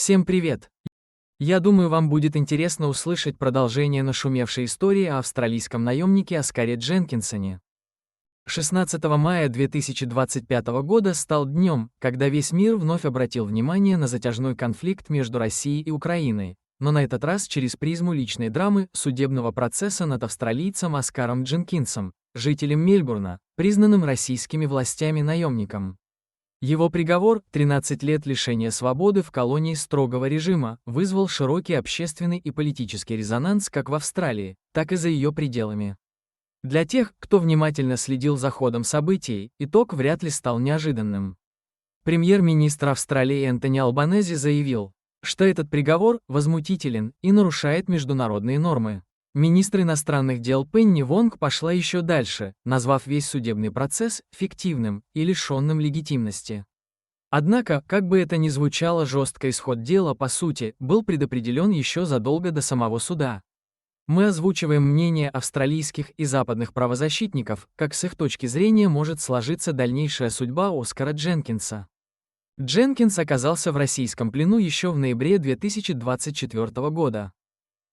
Всем привет! Я думаю, вам будет интересно услышать продолжение нашумевшей истории о австралийском наемнике Оскаре Дженкинсоне. 16 мая 2025 года стал днем, когда весь мир вновь обратил внимание на затяжной конфликт между Россией и Украиной, но на этот раз через призму личной драмы судебного процесса над австралийцем Оскаром Дженкинсом, жителем Мельбурна, признанным российскими властями наемником. Его приговор, 13 лет лишения свободы в колонии строгого режима, вызвал широкий общественный и политический резонанс как в Австралии, так и за ее пределами. Для тех, кто внимательно следил за ходом событий, итог вряд ли стал неожиданным. Премьер-министр Австралии Энтони Албанези заявил, что этот приговор возмутителен и нарушает международные нормы. Министр иностранных дел Пенни Вонг пошла еще дальше, назвав весь судебный процесс фиктивным и лишенным легитимности. Однако, как бы это ни звучало, жесткий исход дела, по сути, был предопределен еще задолго до самого суда. Мы озвучиваем мнение австралийских и западных правозащитников, как с их точки зрения может сложиться дальнейшая судьба Оскара Дженкинса. Дженкинс оказался в российском плену еще в ноябре 2024 года.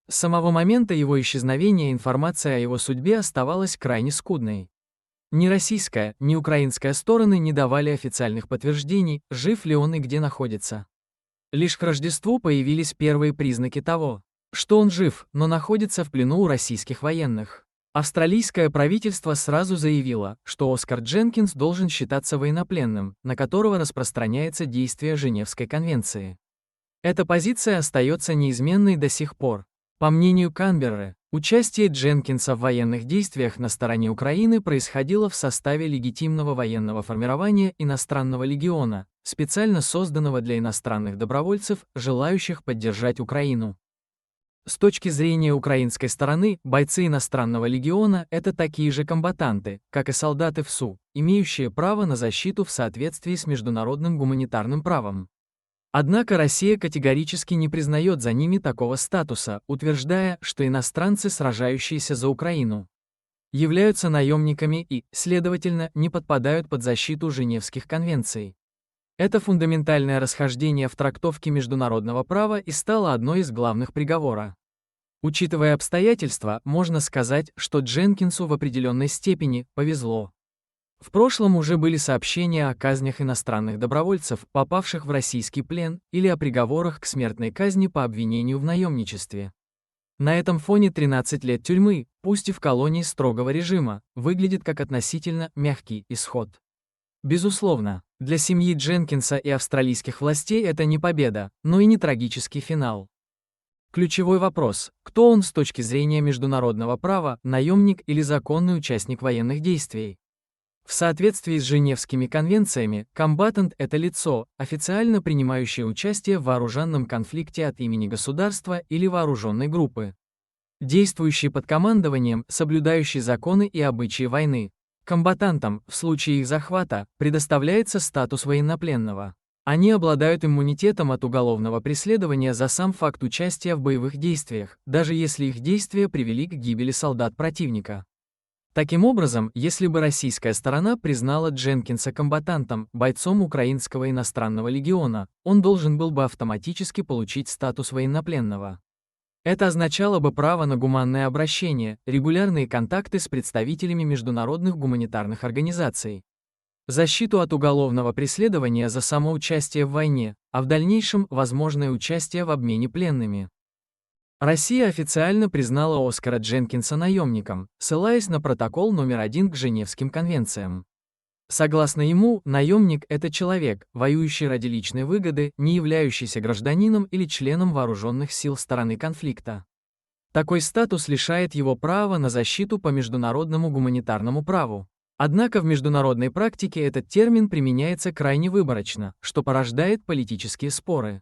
С самого момента его исчезновения информация о его судьбе оставалась крайне скудной. Ни российская, ни украинская стороны не давали официальных подтверждений, жив ли он и где находится. Лишь к Рождеству появились первые признаки того, что он жив, но находится в плену у российских военных. Австралийское правительство сразу заявило, что Оскар Дженкинс должен считаться военнопленным, на которого распространяется действие Женевской конвенции. Эта позиция остается неизменной до сих пор. По мнению Канберры, участие Дженкинса в военных действиях на стороне Украины происходило в составе легитимного военного формирования иностранного легиона, специально созданного для иностранных добровольцев, желающих поддержать Украину. С точки зрения украинской стороны, бойцы иностранного легиона – это такие же комбатанты, как и солдаты ВСУ, имеющие право на защиту в соответствии с международным гуманитарным правом. Однако Россия категорически не признает за ними такого статуса, утверждая, что иностранцы, сражающиеся за Украину, являются наемниками и, следовательно, не подпадают под защиту Женевских конвенций. Это фундаментальное расхождение в трактовке международного права и стало одной из главных приговора. Учитывая обстоятельства, можно сказать, что Дженкинсу в определенной степени повезло. В прошлом уже были сообщения о казнях иностранных добровольцев, попавших в российский плен, или о приговорах к смертной казни по обвинению в наемничестве. На этом фоне 13 лет тюрьмы, пусть и в колонии строгого режима, выглядит как относительно мягкий исход. Безусловно, для семьи Дженкинса и австралийских властей это не победа, но и не трагический финал. Ключевой вопрос: кто он с точки зрения международного права, наемник или законный участник военных действий? В соответствии с Женевскими конвенциями, комбатант – это лицо, официально принимающее участие в вооруженном конфликте от имени государства или вооруженной группы, действующий под командованием, соблюдающий законы и обычаи войны. Комбатантам, в случае их захвата, предоставляется статус военнопленного. Они обладают иммунитетом от уголовного преследования за сам факт участия в боевых действиях, даже если их действия привели к гибели солдат противника. Таким образом, если бы российская сторона признала Дженкинса комбатантом, бойцом украинского иностранного легиона, он должен был бы автоматически получить статус военнопленного. Это означало бы право на гуманное обращение, регулярные контакты с представителями международных гуманитарных организаций, защиту от уголовного преследования за само участие в войне, а в дальнейшем возможное участие в обмене пленными. Россия официально признала Оскара Дженкинса наемником, ссылаясь на протокол номер 1 к Женевским конвенциям. Согласно ему, наемник – это человек, воюющий ради личной выгоды, не являющийся гражданином или членом вооруженных сил стороны конфликта. Такой статус лишает его права на защиту по международному гуманитарному праву. Однако в международной практике этот термин применяется крайне выборочно, что порождает политические споры.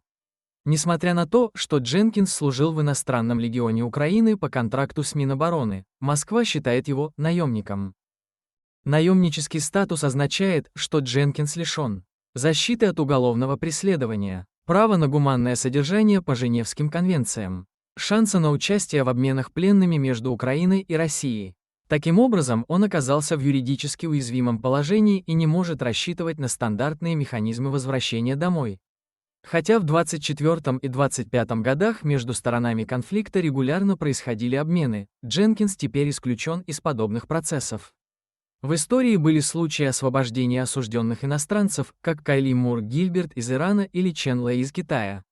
Несмотря на то, что Дженкинс служил в иностранном легионе Украины по контракту с Минобороны, Москва считает его наемником. Наемнический статус означает, что Дженкинс лишен защиты от уголовного преследования, права на гуманное содержание по Женевским конвенциям, шанса на участие в обменах пленными между Украиной и Россией. Таким образом, он оказался в юридически уязвимом положении и не может рассчитывать на стандартные механизмы возвращения домой. Хотя в 24 и 25 годах между сторонами конфликта регулярно происходили обмены, Дженкинс теперь исключен из подобных процессов. В истории были случаи освобождения осужденных иностранцев, как Кайли Мур Гильберт из Ирана или Чен Лэй из Китая.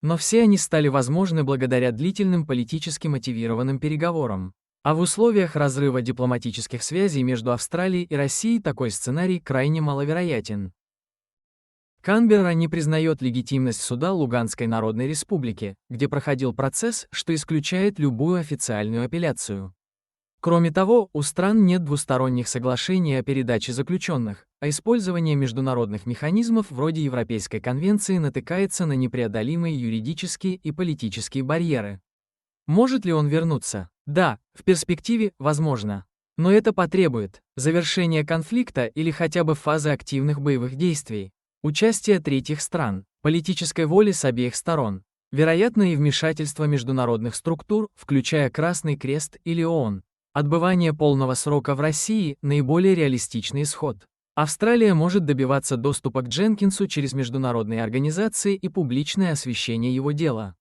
Но все они стали возможны благодаря длительным политически мотивированным переговорам. А в условиях разрыва дипломатических связей между Австралией и Россией такой сценарий крайне маловероятен. Канберра не признает легитимность суда Луганской Народной Республики, где проходил процесс, что исключает любую официальную апелляцию. Кроме того, у стран нет двусторонних соглашений о передаче заключенных, а использование международных механизмов вроде Европейской конвенции натыкается на непреодолимые юридические и политические барьеры. Может ли он вернуться? Да, в перспективе, возможно. Но это потребует завершения конфликта или хотя бы фазы активных боевых действий, участия третьих стран, политической воли с обеих сторон, вероятно и вмешательство международных структур, включая Красный Крест или ООН. Отбывание полного срока в России – наиболее реалистичный исход. Австралия может добиваться доступа к Дженкинсу через международные организации и публичное освещение его дела.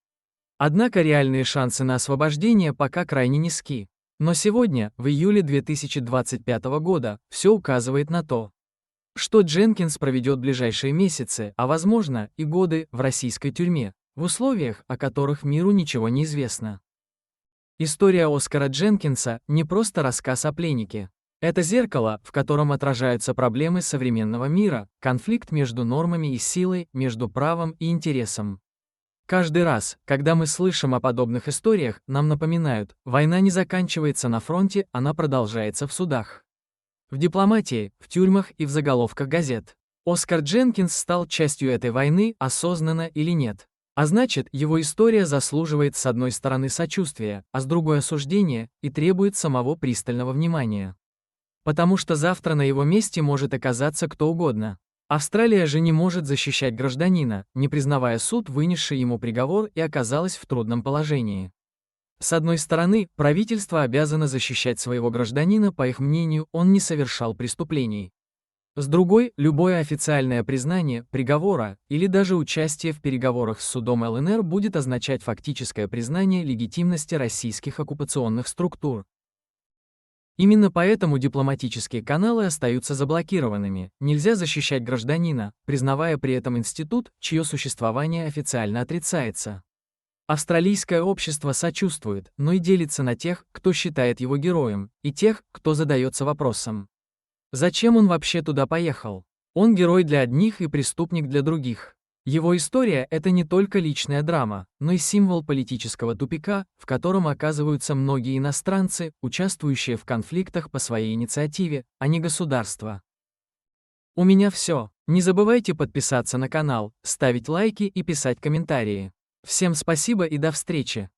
Однако реальные шансы на освобождение пока крайне низки. Но сегодня, в июле 2025 года, все указывает на то, что Дженкинс проведет ближайшие месяцы, а возможно и годы, в российской тюрьме, в условиях, о которых миру ничего не известно. История Оскара Дженкинса – не просто рассказ о пленнике. Это зеркало, в котором отражаются проблемы современного мира, конфликт между нормами и силой, между правом и интересом. Каждый раз, когда мы слышим о подобных историях, нам напоминают, война не заканчивается на фронте, она продолжается в судах. В дипломатии, в тюрьмах и в заголовках газет. Оскар Дженкинс стал частью этой войны, осознанно или нет. А значит, его история заслуживает с одной стороны сочувствия, а с другой осуждения, и требует самого пристального внимания. Потому что завтра на его месте может оказаться кто угодно. Австралия же не может защищать гражданина, не признавая суд, вынесший ему приговор, и оказалась в трудном положении. С одной стороны, правительство обязано защищать своего гражданина, по их мнению, он не совершал преступлений. С другой, любое официальное признание приговора или даже участие в переговорах с судом ЛНР будет означать фактическое признание легитимности российских оккупационных структур. Именно поэтому дипломатические каналы остаются заблокированными, нельзя защищать гражданина, признавая при этом институт, чье существование официально отрицается. Австралийское общество сочувствует, но и делится на тех, кто считает его героем, и тех, кто задается вопросом: зачем он вообще туда поехал? Он герой для одних и преступник для других. Его история – это не только личная драма, но и символ политического тупика, в котором оказываются многие иностранцы, участвующие в конфликтах по своей инициативе, а не государства. У меня все. Не забывайте подписаться на канал, ставить лайки и писать комментарии. Всем спасибо и до встречи!